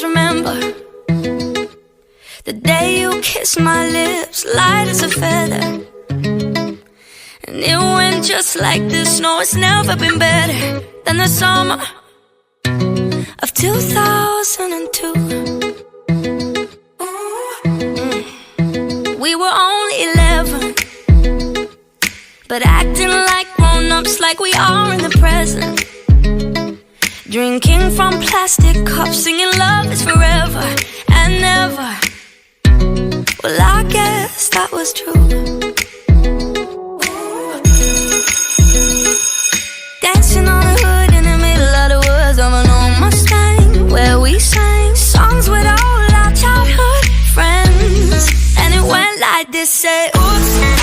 Remember the day you kissed my lips, light as a feather, and it went just like this. No, it's never been better than the summer of 2002. We were only 11, but acting like grown-ups, like we are in the present. Drinking from plastic cups, singing love is forever and never. Well, I guess that was true. Dancing on the hood in the middle of the woods of an old Mustang, where we sang songs with all our childhood friends. And it went like this, say